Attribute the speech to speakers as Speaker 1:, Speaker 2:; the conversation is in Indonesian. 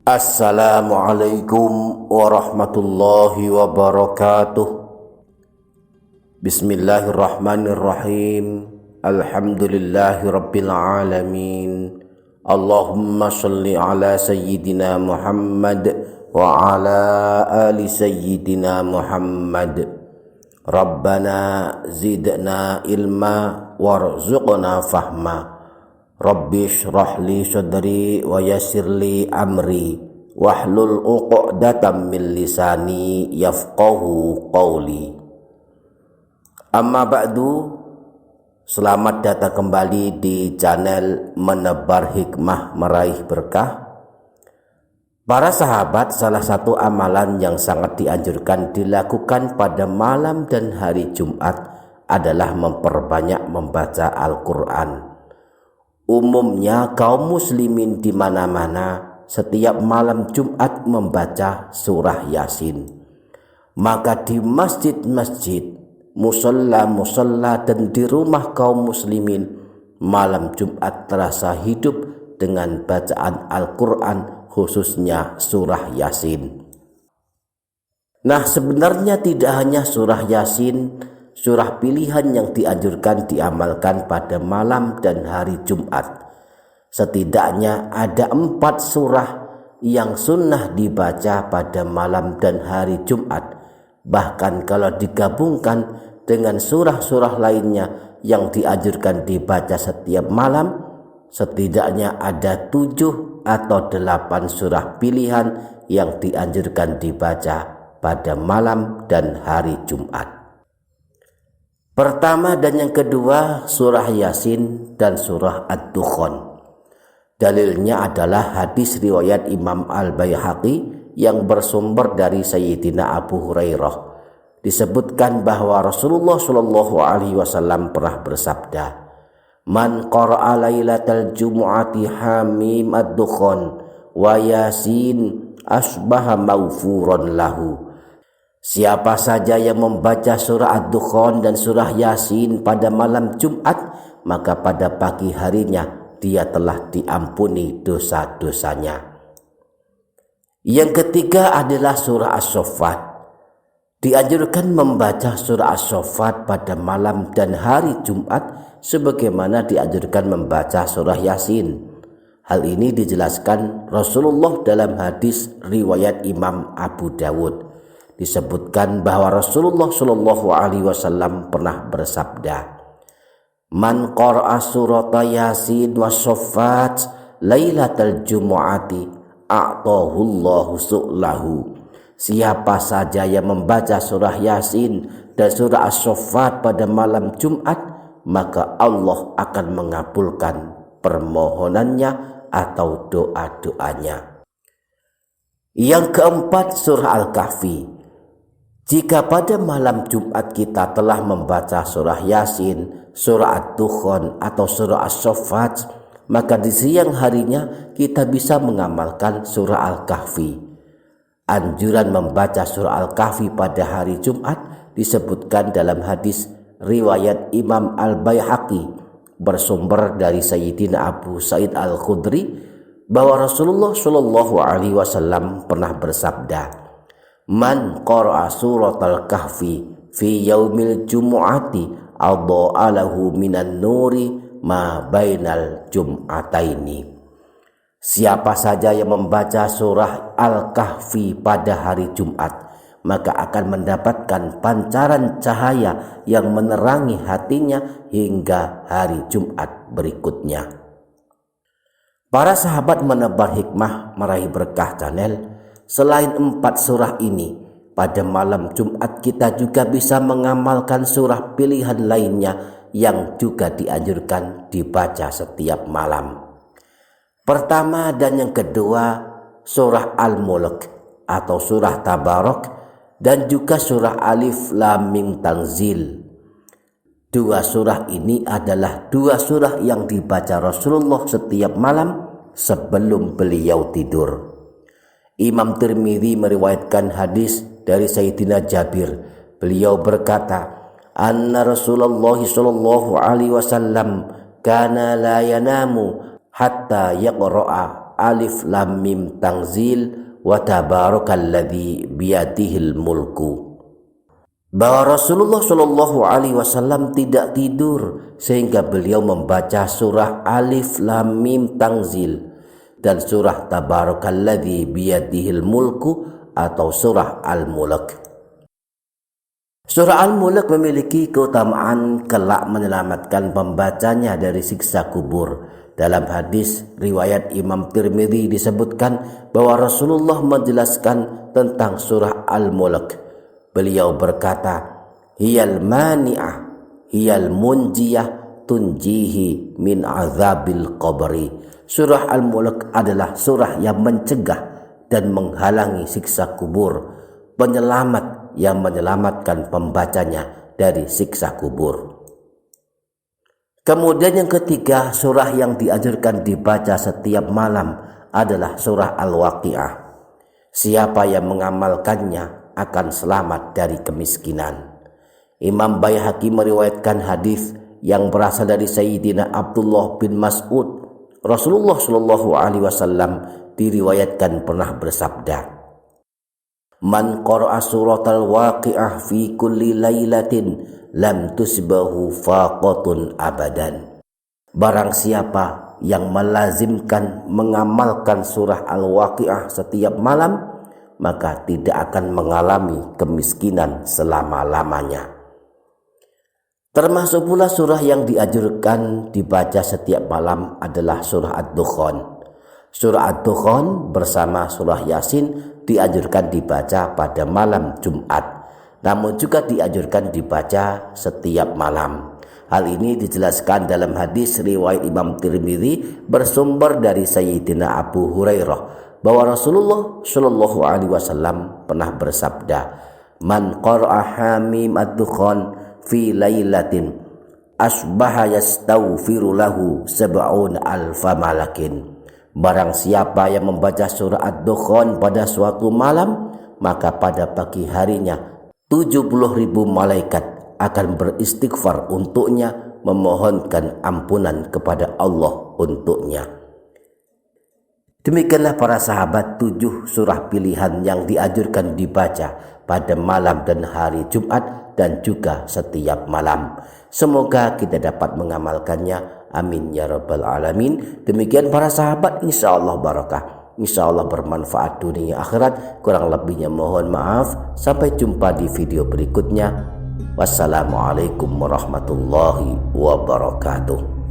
Speaker 1: Assalamualaikum warahmatullahi wabarakatuh. Bismillahirrahmanirrahim. Alhamdulillahi rabbil alamin. Allahumma salli ala sayyidina Muhammad wa ala ali sayyidina Muhammad. Rabbana zidna ilma warzuqna fahma. Rabbi shrah li sadri wa yassir li amri wahlul 'uqdatam min lisani yafqahu qawli. Amma ba'du, selamat datang kembali di channel Menebar Hikmah Meraih Berkah. Para sahabat, salah satu amalan yang sangat dianjurkan dilakukan pada malam dan hari Jumat adalah memperbanyak membaca Al-Quran. Umumnya kaum muslimin di mana-mana setiap malam Jumat membaca surah Yasin. Maka di masjid-masjid, musola-musola dan di rumah kaum muslimin, malam Jumat terasa hidup dengan bacaan Al-Quran, khususnya surah Yasin. Nah, sebenarnya tidak hanya surah Yasin, surah pilihan yang dianjurkan diamalkan pada malam dan hari Jumat. Setidaknya ada 4 surah yang sunnah dibaca pada malam dan hari Jumat. Bahkan kalau digabungkan dengan surah-surah lainnya yang dianjurkan dibaca setiap malam, setidaknya ada 7 atau 8 surah pilihan yang dianjurkan dibaca pada malam dan hari Jumat. Pertama dan yang kedua, surah Yasin dan surah Ad-Dukhan. Dalilnya adalah hadis riwayat Imam Al-Baihaqi yang bersumber dari Sayyidina Abu Hurairah. Disebutkan bahwa Rasulullah SAW pernah bersabda, "Man qara'a lailatal jumu'ati hamim ad-dukhan wa yasin asbaha maghfuran lahu." Siapa saja yang membaca surah Ad-Dukhan dan surah Yasin pada malam Jumat, maka pada pagi harinya dia telah diampuni dosa-dosanya. Yang ketiga adalah surah As-Saffat. Dianjurkan membaca surah As-Saffat pada malam dan hari Jumat sebagaimana dianjurkan membaca surah Yasin. Hal ini dijelaskan Rasulullah dalam hadis riwayat Imam Abu Dawud. Disebutkan bahwa Rasulullah SAW pernah bersabda, "Man qara'a surata Yasin wa Saffat lailatal jumu'ati a'tahu Allahu su'lahu." Siapa saja yang membaca surah Yasin dan surah As-Saffat pada malam Jumat, maka Allah akan mengabulkan permohonannya atau doa-doanya. Yang keempat, surah Al-Kahfi. Jika pada malam Jumat kita telah membaca surah Yasin, surah Ad-Dukhan atau surah As-Saffat, maka di siang harinya kita bisa mengamalkan surah Al-Kahfi. Anjuran membaca surah Al-Kahfi pada hari Jumat disebutkan dalam hadis riwayat Imam Al-Baihaqi bersumber dari Sayyidina Abu Sa'id Al-Khudri bahwa Rasulullah SAW pernah bersabda, "Man qara'a suratal kahfi fi yaumil jumu'ati adha'a lahu minan nuri ma bainal jum'ataini." Siapa saja yang membaca surah Al-Kahfi pada hari Jumat, maka akan mendapatkan pancaran cahaya yang menerangi hatinya hingga hari Jumat berikutnya. Para sahabat Menebar Hikmah Meraih Berkah channel, selain 4 surah ini, pada malam Jumat kita juga bisa mengamalkan surah pilihan lainnya yang juga dianjurkan dibaca setiap malam. Pertama dan yang kedua, surah Al-Mulk atau surah Tabarak dan juga surah Alif Lam Mim Tanzil. 2 surah ini adalah 2 surah yang dibaca Rasulullah setiap malam sebelum beliau tidur. Imam Tirmidzi meriwayatkan hadis dari Sayyidina Jabir. Beliau berkata, "Anna Rasulullah sallallahu alaihi wasallam kana la yanamu hatta yaqra'a Alif Lam Mim Tanzil wa tabarakalladzi biyadihil mulku. Bahwa Rasulullah Shallallahu Alaihi Wasallam tidak tidur sehingga beliau membaca surah Alif Lam Mim Tanzil dan surah Tabarakalladzi biyadihil mulku atau surah Al-Mulk. Surah Al-Mulk memiliki keutamaan kelak menyelamatkan pembacanya dari siksa kubur. Dalam hadis riwayat Imam Tirmidzi disebutkan bahwa Rasulullah menjelaskan tentang surah Al-Mulk. Beliau berkata, hiyal mani'ah, hiyal munjiyah, tunjihi min azabil qabri. Surah Al-Mulk adalah surah yang mencegah dan menghalangi siksa kubur, penyelamat yang menyelamatkan pembacanya dari siksa kubur. Kemudian yang ketiga, surah yang dianjurkan dibaca setiap malam adalah surah Al-Waqi'ah. Siapa yang mengamalkannya akan selamat dari kemiskinan. Imam Baihaqi meriwayatkan hadis yang berasal dari Sayyidina Abdullah bin Mas'ud. Rasulullah Shallallahu Alaihi Wasallam diriwayatkan pernah bersabda, "Man qara'a suratal waqi'ah fi kulli lailatin lam tusbahu faqatun abadan." Barang siapa yang melazimkan mengamalkan surah Al-Waqi'ah setiap malam, maka tidak akan mengalami kemiskinan selama-lamanya. Termasuk pula surah yang dianjurkan dibaca setiap malam adalah surah Ad-Dukhan. Surah Ad-Dukhan bersama surah Yasin dianjurkan dibaca pada malam Jumat, namun juga dianjurkan dibaca setiap malam. Hal ini dijelaskan dalam hadis riwayat Imam Tirmidzi bersumber dari Sayyidina Abu Hurairah bahwa Rasulullah Shallallahu Alaihi Wasallam pernah bersabda, "Man qara'a Hamim ad-Dukhan fi lailatin asbaha yastaghfiru lahu sab'un alfa malakin." Barang siapa yang membaca surah Ad-Dukhan pada suatu malam, maka pada pagi harinya 70.000 malaikat akan beristighfar untuknya, memohonkan ampunan kepada Allah untuknya. Demikianlah para sahabat 7 surah pilihan yang dianjurkan dibaca pada malam dan hari Jumat dan juga setiap malam. Semoga kita dapat mengamalkannya. Amin ya rabbal alamin. Demikian para sahabat, insyaallah barakah. Insyaallah bermanfaat dunia akhirat. Kurang lebihnya mohon maaf. Sampai jumpa di video berikutnya. Wassalamualaikum warahmatullahi wabarakatuh.